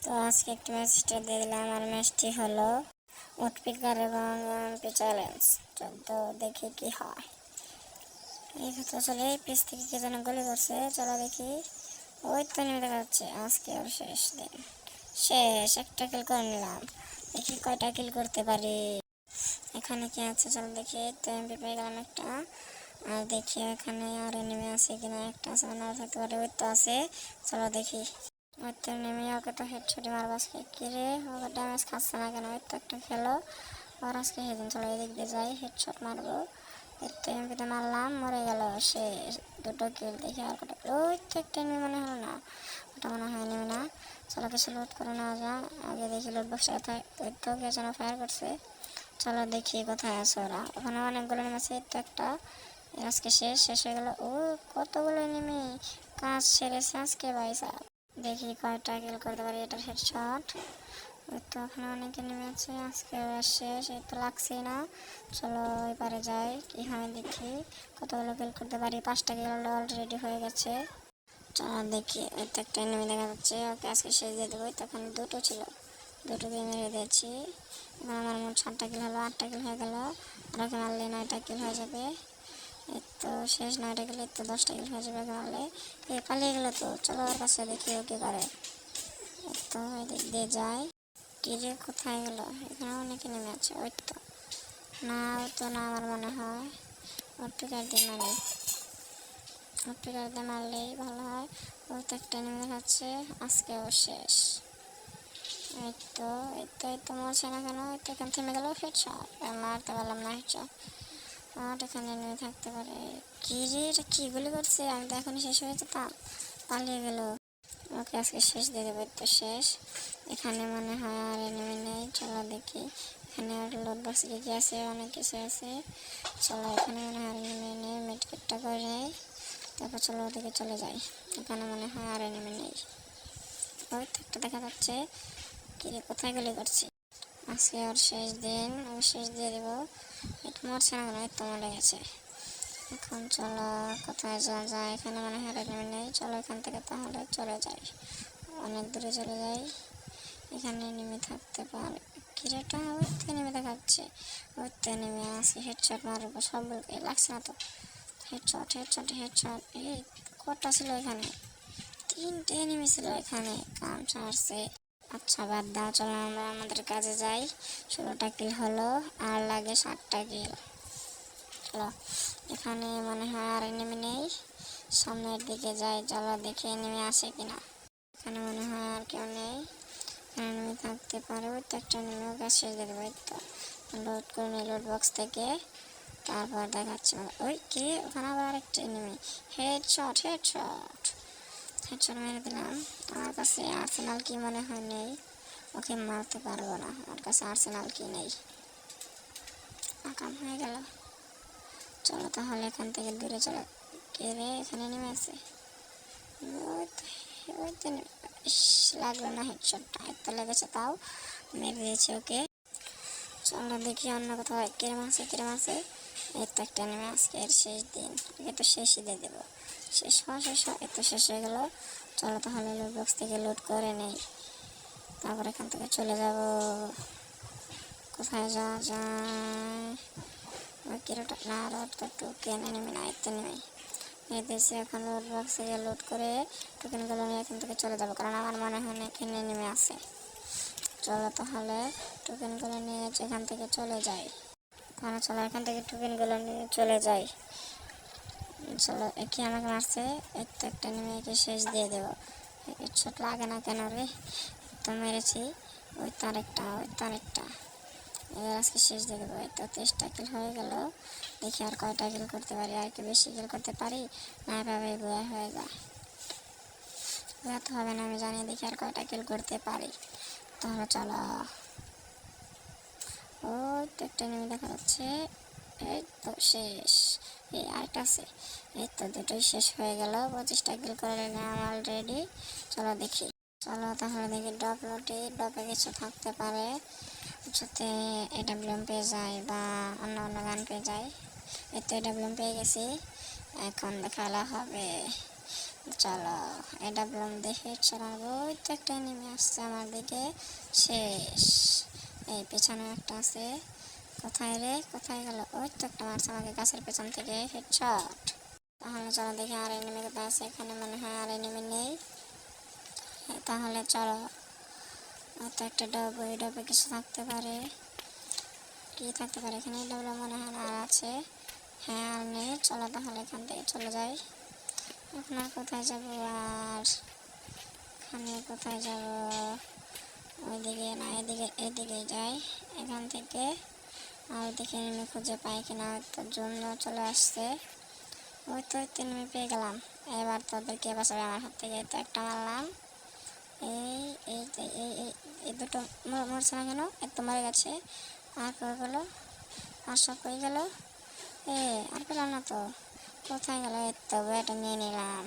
তো আজকে একটি ম্যাচ স্টার্ট দিয়ে দিলাম। আর ম্যাচটি হলো উটপিকার এবং এমপি চ্যালেঞ্জ। তো দেখি কি হয়। এই তো চলে পিস থেকে কে যেন গুলি করছে, চলো দেখি। ওই তো নেমে দেখা যাচ্ছে আজকে আর শেষ দিন, শেষ একটা কিল করে নিলাম। দেখি কয়টা কিল করতে পারি। এখানে কি আছে চলো দেখি। তো এমপি পেয়ে গেলাম একটা। আর দেখি এখানে আর নেমে আছে কিনা, একটা আছে না থাকতে পারে। ওই তো আছে, চলো দেখি। ওই তো নেমে ওকে তো হেডশট মারবো আজকে। কিরে ওকে ড্যামেজ খাচ্ছে না কেন? ওই তো একটা খেলো আর আজকে সেদিন। চলো এদিক দিয়ে যাই, হেডশট মারবো। এর তো এমপিতে মারলাম, মরে গেল সে। দুটো কিল। দেখি আর কটা। ওই তো একটা এমনি মনে হলো না, ওটা মনে হয় নেমে না। চলো কিছু লোড করে নেওয়া যায়। আগে দেখি লোড বক্সটা কোথায়। ওই তো কে যেন ফায়ার করছে, চলো দেখি কোথায় আছে ওরা। ওখানে অনেকগুলো নেমেছে। তো একটা আজকে শেষ হয়ে গেল। ও কতগুলো নেমে কাজ সেরেছে আজকে ভাই সাহেব। দেখি কয়টা কিল করতে পারি। এটার হেডশট। ওই তো ওখানে অনেকে নেমে আছে, আজকে শেষ। এই তো লাগছেই না। চলো এবারে যাই, কি হয় দেখি কতগুলো কিল করতে পারি। 5টা কিল অলরেডি হয়ে গেছে। চলো দেখি। ওই তো একটা নেমে দেখা যাচ্ছে, ওকে আজকে শেষ দিয়ে দেবো। তখন দুটো ছিল, দুটো দিয়ে মেরে দিয়েছি। এবার আমার মোট 7টা কিল হলো, 8টা কিল হয়ে গেল। আর ওকে মারলে 9টা কিল হয়ে যাবে। এই তো শেষ 9টা কিল। এই তো 10টা কিল হয়ে যাবে ওকে মারলে। পালিয়ে গেলো তো, চলো ওর কাছে দেখি ও কি করে। এই তো এদিক দিয়ে যাই। কিরে কোথায় গেল? এখানে অনেকে নেমে আছে। ওই তো না, ও তো না আমার মনে হয়। ওর পিকার দিয়ে মারি, ওর পিকার দিয়ে মারলেই ভালো হয়। ও তো একটা নেমে দেখাচ্ছে, আজকেও শেষ। এই তো মরছে না কেন? এই তো এখান থেমে গেল। হেডশট মারতে পারলাম না। হেডশট আর এখানে নেমে থাকতে পারে। কি রে এটা কি গুলি করছে? আমি তো এখনই শেষ হয়ে যেতাম, পালিয়ে গেল। ওকে আজকে শেষ দিয়ে দেবো। তো শেষ। এখানে মনে হয় আর নেমে নেই, চলো দেখি। এখানে আর লোড বক্স কি আছে, অনেক কিছু আছে। চলো এখানে মনে হয় আর নেমে নেই, মেডকিটটা করে নেই। তারপর চলো ওদিকে চলে যাই। এখানে মনে হয় আর নেমে নেই। ওই তো একটা দেখা যাচ্ছে। কিরে কোথায় গুলি করছি? আজকে ওর শেষ দিন, আমি শেষ দিয়ে দেবো। এটা মরছে না কেন? তো মরে গেছে। এখন চলো কোথায় যাওয়া যায়। এখানে মনে হয় নেমে নেই, চলো এখান থেকে তাহলে চলে যাই, অনেক দূরে চলে যাই। এখানে নেমে থাকতে পারে। কিরেটা ওই থেকে নেমে দেখাচ্ছে, ওই থেকে নেমে আসি। হেডশট মারবো সবগুলোকে, লাগছে না তো। Headshot headshot headshot. এই কটা ছিল এখানে? 3টে নেমেছিল এখানে, কাম সারছে। আচ্ছা বাদ দাও, চলো আমরা আমাদের কাজে যাই। 16টা কিল হলো, আর লাগে 7টা কিল। চলো এখানে মনে হয় আর নেমে নেই, সামনের দিকে যাই। চলো দেখে নেমে আসে কিনা। এখানে মনে হয় আর কেউ নেই, এখানে নেমে থাকতে পারে। ওই তো একটা নেমে, ওকে শেষ দিয়ে দেবো। তো লোড করে নিই লোড বক্স থেকে। তারপর দেখাচ্ছে ওই কি, ওখানে আবার আরেকটা নেমে। হেডশট হেডশট হেডশট মেরে দিলাম। আমার কাছে আর্সেনাল কি মনে হয় নেই, ওকে মারতে পারবো না। আমার কাছে আর্সেনাল কি নেই, আকাম হয়ে গেল। চলো তাহলে এখান থেকে দূরে চলো। কে রে এখানে নেমে আছে? লাগলো না হেডশটটা, এত লেগেছে তাও মেরে দিয়েছে ওকে। চলো দেখি অন্য কোথাও কিরম আছে। এই তো একটা নেমে, আজকে এর শেষ দিন, একে তো শেষই দিয়ে দেবো। শেষ হওয়া এত শেষ হয়ে গেল। চলো তাহলে লোড বক্স থেকে লোড করে নেই, তারপর এখান থেকে চলে যাব। কোথায় যাওয়া যায়? কিরোটা না, রোড তো টোকেন নেমে না, এতে নেমে এই দেশে। এখন লোড বক্স থেকে লোড করে টোকেনগুলো নিয়ে এখান থেকে চলে যাবো, কারণ আমার মনে হয় না এখানে নেমে আসে। চলো তাহলে টোকেনগুলো নিয়ে এখান থেকে চলে যাই। তাহলে চলো এখান থেকে টোকেনগুলো নিয়ে চলে যাই। চলো একে আমাকে মারছে, এর তো একটা নেমে একে শেষ দিয়ে দেবো। ছোট লাগে না কেন রে? তো মেরেছি। ওই তো আরেকটা এবার আজকে শেষ দিয়ে দেবো। এই তো 23টা কিল হয়ে গেল। দেখি আর কয়টা কিল করতে পারি, আর কি বেশি কিল করতে পারি না, এভাবে বয়া হয়ে যায়। বয়া তো হবে না আমি জানি। দেখি আর কয়টা কিল করতে পারি। তাহলে চলো। ওই তো একটা নেমে দেখা যাচ্ছে। এই তো শেষ। এই আরেকটা আছে। এই তো দুটোই শেষ হয়ে গেল। 25টা কিল করে নিলাম অলরেডি। চলো দেখি। চলো তাহলে দেখি ডপে কিছু থাকতে পারে, যাতে এডাব্লিউএম পেয়ে যায় বা অন্য গান পেয়ে যায়। এই তো এডাব্লিউএম পেয়ে গেছি, এখন খেলা হবে। চলো এটা বললাম দেখে চালাবো। ওই তো একটা নেমে আসছে আমার দিকে, শেষ। এই পেছনে একটা আছে, কোথায় রে, কোথায় গেল? ওই তো একটা মারছে আমাকে গাছের পেছন থেকে, হেডশট। তাহলে চলো দেখি আর এনিমি কোথায় আছে। এখানে মনে হয় আর এনিমি নেই। তাহলে চলো, তো একটা ডব, ওই ডবে কিছু থাকতে পারে। কি থাকতে পারে এখানে? ডবলে মনে হয় আর আছে। হ্যাঁ আর নেই। চলো তাহলে এখান থেকে চলে যাই। এখন আর কোথায় যাবো? আর এখানে কোথায় যাব? ওইদিকে না, এদিকে, এদিকে যাই এখান থেকে। আর ওইদিকে এনিমি খুঁজে পাই কিনা, তার জন্য চলে আসছে। ওই তো এনিমি পেয়ে গেলাম। এবার তোদেরকে বাঁচাবে আমার হাত থেকে। তো একটা মারলাম। এই এই এই এই এই দুটো মরছে না কেন? এত মরে গেছে। আর কই গেল? আর সব কই গেল? আর পেলাম না তো। কোথায় গেল? এই তো এটা নিয়ে নিলাম।